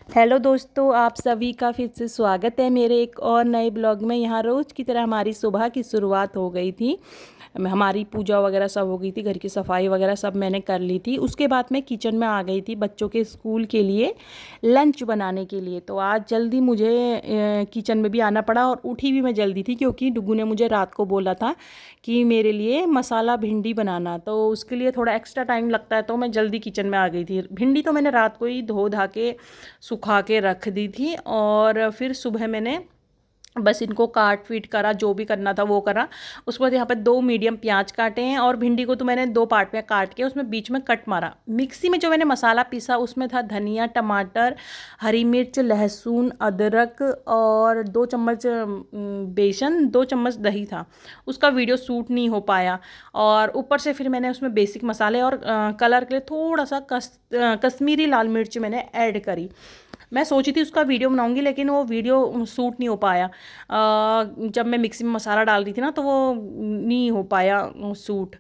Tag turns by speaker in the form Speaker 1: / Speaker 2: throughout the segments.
Speaker 1: Hello दोस्तों, आप सभी का फिर से स्वागत है मेरे एक और नए ब्लॉग में। यहाँ रोज़ की तरह हमारी सुबह की शुरुआत हो गई थी। हमारी पूजा वगैरह सब हो गई थी, घर की सफाई वगैरह सब मैंने कर ली थी। उसके बाद मैं किचन में आ गई थी बच्चों के स्कूल के लिए लंच बनाने के लिए। तो आज जल्दी मुझे किचन में भी आना पड़ा और उठी भी मैं जल्दी थी क्योंकि डुगू ने मुझे रात को बोला था कि मेरे लिए मसाला भिंडी बनाना, तो उसके लिए थोड़ा एक्स्ट्रा टाइम लगता है, तो मैं जल्दी किचन में आ गई थी। भिंडी तो मैंने रात को ही धो धा के सुखा के रख दी थी और फिर सुबह मैंने बस इनको काट पीट करा, जो भी करना था वो करा। उसके बाद यहाँ पे 2 मीडियम प्याज काटे हैं और भिंडी को तो मैंने 2 पार्ट में काट के उसमें बीच में कट मारा। मिक्सी में जो मैंने मसाला पीसा उसमें था धनिया, टमाटर, हरी मिर्च, लहसुन, अदरक और 2 चम्मच बेसन, 2 चम्मच दही था। उसका वीडियो शूट नहीं हो पाया। और ऊपर से फिर मैंने उसमें बेसिक मसाले और कलर के लिए थोड़ा सा कश्मीरी लाल मिर्च मैंने ऐड करी। मैं सोची थी उसका वीडियो बनाऊंगी लेकिन वो वीडियो शूट नहीं हो पाया। जब मैं मिक्सी में मसाला डाल रही थी ना तो वो नहीं हो पाया शूट।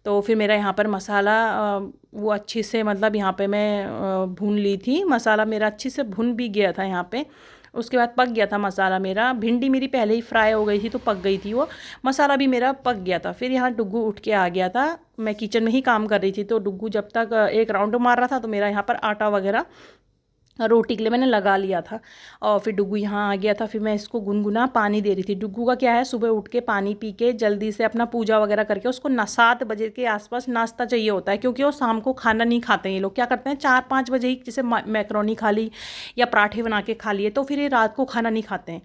Speaker 1: तो फिर मेरा यहाँ पर मसाला वो अच्छे से, मतलब यहाँ पे मैं भून ली थी। मसाला मेरा अच्छे से भुन भी गया था यहाँ पे। उसके बाद पक गया था मसाला मेरा। भिंडी मेरी पहले ही फ्राई हो गई थी तो पक गई थी वो। मसाला भी मेरा पक गया था। फिर यहाँ डुग्गू उठ के आ गया था। मैं किचन में ही काम कर रही थी तो डुग्गू जब तक एक राउंड मार रहा था तो मेरा यहाँ पर आटा वगैरह रोटी के लिए मैंने लगा लिया था। और फिर डुग्गू यहाँ आ गया था। फिर मैं इसको गुनगुना पानी दे रही थी। डुग्गू का क्या है, सुबह उठ के पानी पी के जल्दी से अपना पूजा वगैरह करके उसको 7 बजे के आसपास नाश्ता चाहिए होता है, क्योंकि वो शाम को खाना नहीं खाते हैं। ये लोग क्या करते हैं 4-5 बजे ही, जैसे मैक्रोनी खा ली या पराठे बना के खा लिए, तो फिर ये रात को खाना नहीं खाते हैं।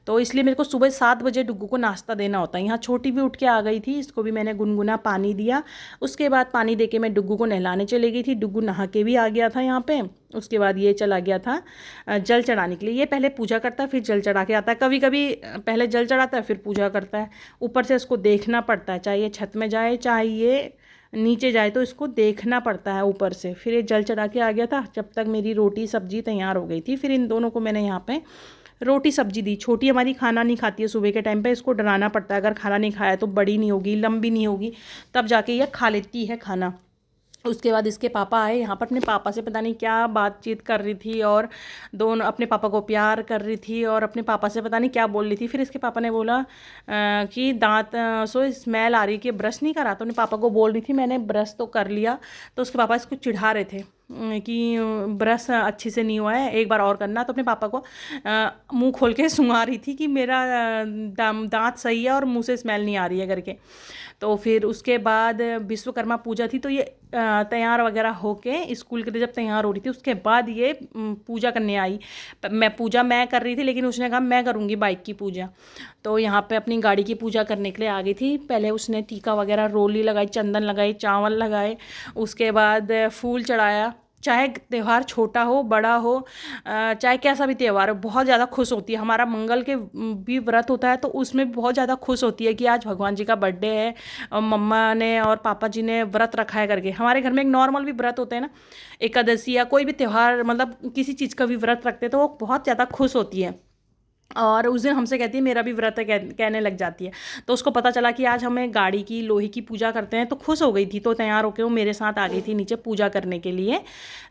Speaker 1: तो इसलिए मेरे को सुबह 7 बजे डुग्गू को नाश्ता देना होता है। यहाँ छोटी भी उठ के आ गई थी, इसको भी मैंने गुनगुना पानी दिया। उसके बाद पानी दे के मैं डुग्गू को नहलाने चली गई थी। डुग्गू नहा के भी आ गया था यहाँ पे। उसके बाद ये चला गया था जल चढ़ाने के लिए। ये पहले पूजा करता है फिर जल चढ़ा के आता है। कभी कभी पहले जल चढ़ाता है फिर पूजा करता है। ऊपर से इसको देखना पड़ता है, चाहे ये छत में जाए चाहे ये नीचे जाए, तो इसको देखना पड़ता है ऊपर से। फिर ये जल चढ़ा के आ गया था। जब तक मेरी रोटी सब्जी तैयार हो गई थी, फिर इन दोनों को मैंने यहाँ पे रोटी सब्जी दी। छोटी हमारी खाना नहीं खाती है सुबह के टाइम पे, इसको डराना पड़ता है। अगर खाना नहीं खाया तो बड़ी नहीं होगी, लंबी नहीं होगी, तब जाके ये खा लेती है खाना। उसके बाद इसके पापा आए यहाँ पर। अपने पापा से पता नहीं क्या बातचीत कर रही थी और दोनों अपने पापा को प्यार कर रही थी और अपने पापा से पता नहीं क्या बोल रही थी। फिर इसके पापा ने बोला कि दांत सो स्मेल आ रही है कि ब्रश नहीं करा। तो अपने पापा को बोल रही थी मैंने ब्रश तो कर लिया। तो उसके पापा इसको चिढ़ा रहे थे कि ब्रश अच्छे से नहीं हुआ है, एक बार और करना। तो अपने पापा को मुंह खोल के सुंघा रही थी कि मेरा दांत सही है और मुंह से स्मेल नहीं आ रही है करके। तो फिर उसके बाद विश्वकर्मा पूजा थी तो ये तैयार वगैरह होके स्कूल के लिए जब तैयार हो रही थी उसके बाद ये पूजा करने आई। मैं कर रही थी लेकिन उसने कहा मैं करूँगी बाइक की पूजा। तो यहाँ पे अपनी गाड़ी की पूजा करने के लिए आ गई थी। पहले उसने टीका वगैरह, रोली लगाई, चंदन लगाई, चावल लगाए। उसके बाद फूल चढ़ाया। चाहे त्यौहार छोटा हो बड़ा हो, चाहे कैसा भी त्यौहार हो, बहुत ज़्यादा खुश होती है। हमारा मंगल के भी व्रत होता है तो उसमें भी बहुत ज़्यादा खुश होती है कि आज भगवान जी का बर्थडे है और मम्मा ने और पापा जी ने व्रत रखा है करके। हमारे घर में एक नॉर्मल भी व्रत होते हैं ना, एकादशी या कोई भी त्यौहार, मतलब किसी चीज़ का भी व्रत रखते हैं तो वो बहुत ज़्यादा खुश होती है। और उस दिन हमसे कहती है मेरा भी व्रत है, कहने लग जाती है। तो उसको पता चला कि आज हमें गाड़ी की, लोहे की पूजा करते हैं, तो खुश हो गई थी। तो तैयार होकर वो मेरे साथ आ गई थी नीचे पूजा करने के लिए।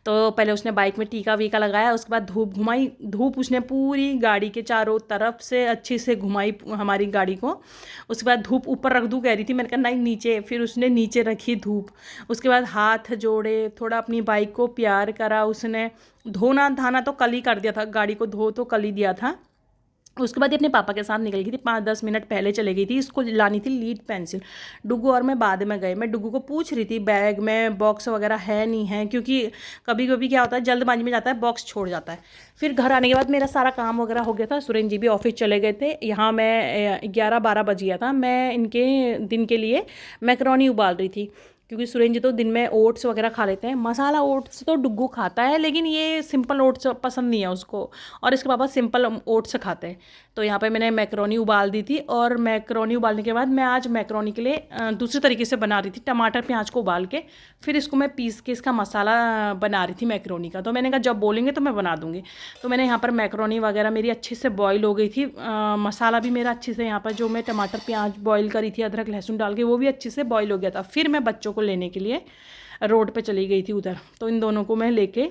Speaker 1: तो पहले उसने बाइक में टीका वीका लगाया, उसके बाद धूप घुमाई। धूप उसने पूरी गाड़ी के चारों तरफ से अच्छे से घुमाई हमारी गाड़ी को। उसके बाद धूप ऊपर रख दूँ कह रही थी, मैंने कहा नहीं नीचे। फिर उसने नीचे रखी धूप। उसके बाद हाथ जोड़े, थोड़ा अपनी बाइक को प्यार करा उसने। धोना धाना तो कल ही कर दिया था, गाड़ी को धो तो कल ही दिया था। उसके बाद ये अपने पापा के साथ निकल गई थी। 5-10 मिनट पहले चले गई थी। इसको लानी थी लीड पेंसिल। डुग्गू और मैं बाद में गए। मैं डुग्गू को पूछ रही थी बैग में बॉक्स वगैरह है नहीं है, क्योंकि कभी कभी क्या होता है जल्दबाजी में जाता है बॉक्स छोड़ जाता है। फिर घर आने के बाद मेरा सारा काम वगैरह हो गया था। सुरेंद्र जी भी ऑफिस चले गए थे। यहाँ मैं 11-12 बज गया था। मैं इनके दिन के लिए मैकरोनी उबाल रही थी, क्योंकि सुरेंद्र जी तो दिन में ओट्स वगैरह खा लेते हैं। मसाला ओट्स तो डुग्गू खाता है लेकिन ये सिंपल ओट्स पसंद नहीं है उसको, और इसके पापा सिंपल ओट्स खाते हैं। तो यहाँ पे मैंने मैकरोनी उबाल दी थी और मैकरोनी उबालने के बाद मैं आज मैकरोनी के लिए दूसरे तरीके से बना रही थी। टमाटर प्याज को उबाल के फिर इसको मैं पीस के इसका मसाला बना रही थी मैकरोनी का। तो मैंने कहा जब बोलेंगे तो मैं बना दूँगी। तो मैंने यहाँ पर मैकरोनी वगैरह मेरी अच्छे से बॉईल हो गई थी। मसाला भी मेरा अच्छे से, यहाँ पर जो मैं टमाटर प्याज बॉईल करी थी अदरक लहसुन डाल के, वो भी अच्छे से बॉईल हो गया था। फिर मैं बच्चों को लेने के लिए रोड पे चली गई थी उधर। तो इन दोनों को मैं लेके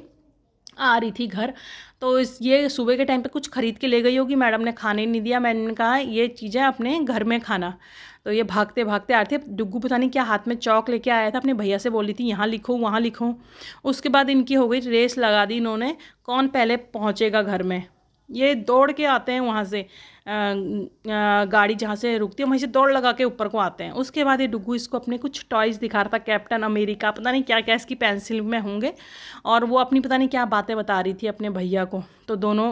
Speaker 1: आ रही थी घर, तो ये सुबह के टाइम पे कुछ खरीद के ले गई होगी, मैडम ने खाने नहीं दिया। मैंने कहा ये चीज़ें अपने घर में खाना। तो ये भागते भागते आ रहे थे। डुग्गू पता नहीं क्या हाथ में चौक लेके आया था, अपने भैया से बोली थी यहाँ लिखो वहाँ लिखो। उसके बाद इनकी हो गई रेस, लगा दी इन्होंने कौन पहले पहुँचेगा घर में। ये दौड़ के आते हैं वहाँ से, गाड़ी जहाँ से रुकती है वहीं से दौड़ लगा के ऊपर को आते हैं। उसके बाद ये डुग्गू इसको अपने कुछ टॉयज़ दिखा रहा था, कैप्टन अमेरिका पता नहीं क्या क्या इसकी पेंसिल में होंगे, और वो अपनी पता नहीं क्या बातें बता रही थी अपने भैया को। तो दोनों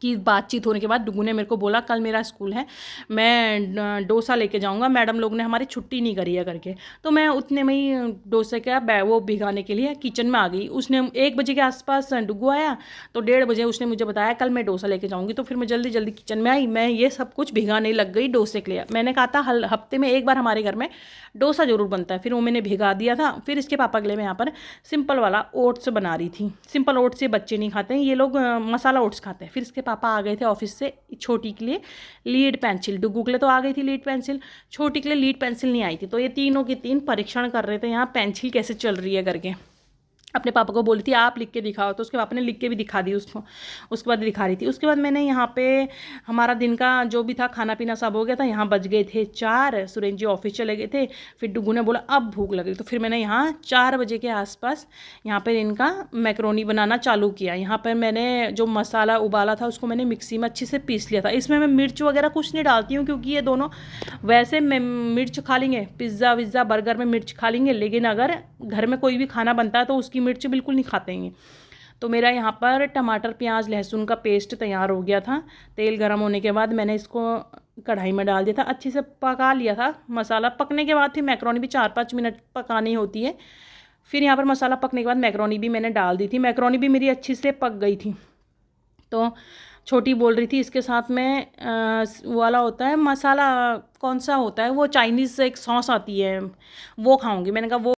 Speaker 1: की बातचीत होने के बाद डुग्गू ने मेरे को बोला कल मेरा स्कूल है, मैं डोसा लेके जाऊंगा, मैडम लोग ने हमारी छुट्टी नहीं करी है करके। तो मैं उतने में ही डोसे का वो भिगाने के लिए किचन में आ गई। उसने 1 बजे के आसपास डुग्गू आया, तो 1:30 बजे उसने मुझे बताया कल मैं डोसा लेके जाऊंगी। तो फिर मैं जल्दी जल्दी किचन में आई, मैं ये सब कुछ भिगाने लग गई डोसे के लिए। मैंने कहा था हफ्ते में एक बार हमारे घर में डोसा ज़रूर बनता है। फिर वो मैंने भिगा दिया था। फिर इसके पापा के लिए मैं यहाँ पर सिंपल वाला ओट्स बना रही थी। सिंपल ओट्स ये बच्चे नहीं खाते हैं, ये लोग मसाला ओट्स खाते हैं। फिर इसके पापा आ गए थे ऑफिस से, छोटी के लिए लीड पेंसिल, डुग्गू के लिए तो आ गई थी लीड पेंसिल, छोटी के लिए लीड पेंसिल नहीं आई थी। तो ये तीनों के तीन परीक्षण कर रहे थे यहाँ पेंसिल कैसे चल रही है करके। अपने पापा को बोली थी आप लिख के दिखाओ, तो उसके पापा ने लिख के भी दिखा दी उसको। उसके बाद दिखा रही थी। उसके बाद मैंने यहाँ पे हमारा दिन का जो भी था खाना पीना सब हो गया था। यहाँ बज गए थे 4, सुरेंद्र जी ऑफिस चले गए थे। फिर डुग्गू ने बोला अब भूख लग रही, तो फिर मैंने यहाँ 4 बजे के आसपास यहाँ पर इनका मैक्रोनी बनाना चालू किया। यहाँ पर मैंने जो मसाला उबाला था उसको मैंने मिक्सी में अच्छे से पीस लिया था। इसमें मैं मिर्च वगैरह कुछ नहीं डालती हूँ, क्योंकि ये दोनों वैसे मिर्च खा लेंगे, पिज़्ज़ा विज़्ज़ा बर्गर में मिर्च खा लेंगे, लेकिन अगर घर में कोई भी खाना बनता है तो उसकी मिर्च बिल्कुल नहीं खाते हैं। तो मेरा यहाँ पर टमाटर प्याज लहसुन का पेस्ट तैयार हो गया था। तेल गर्म होने के बाद मैंने इसको कढ़ाई में डाल दिया था, अच्छे से पका लिया था। मसाला पकने के बाद फिर मैक्रोनी भी 4-5 मिनट पकानी होती है। फिर यहाँ पर मसाला पकने के बाद मैक्रोनी भी मैंने डाल दी थी। मैक्रोनी भी मेरी अच्छी से पक गई थी। तो छोटी बोल रही थी इसके साथ में वो वाला होता है मसाला, कौन सा होता है वो, चाइनीज़ एक सॉस आती है वो खाऊंगी। मैंने कहा वो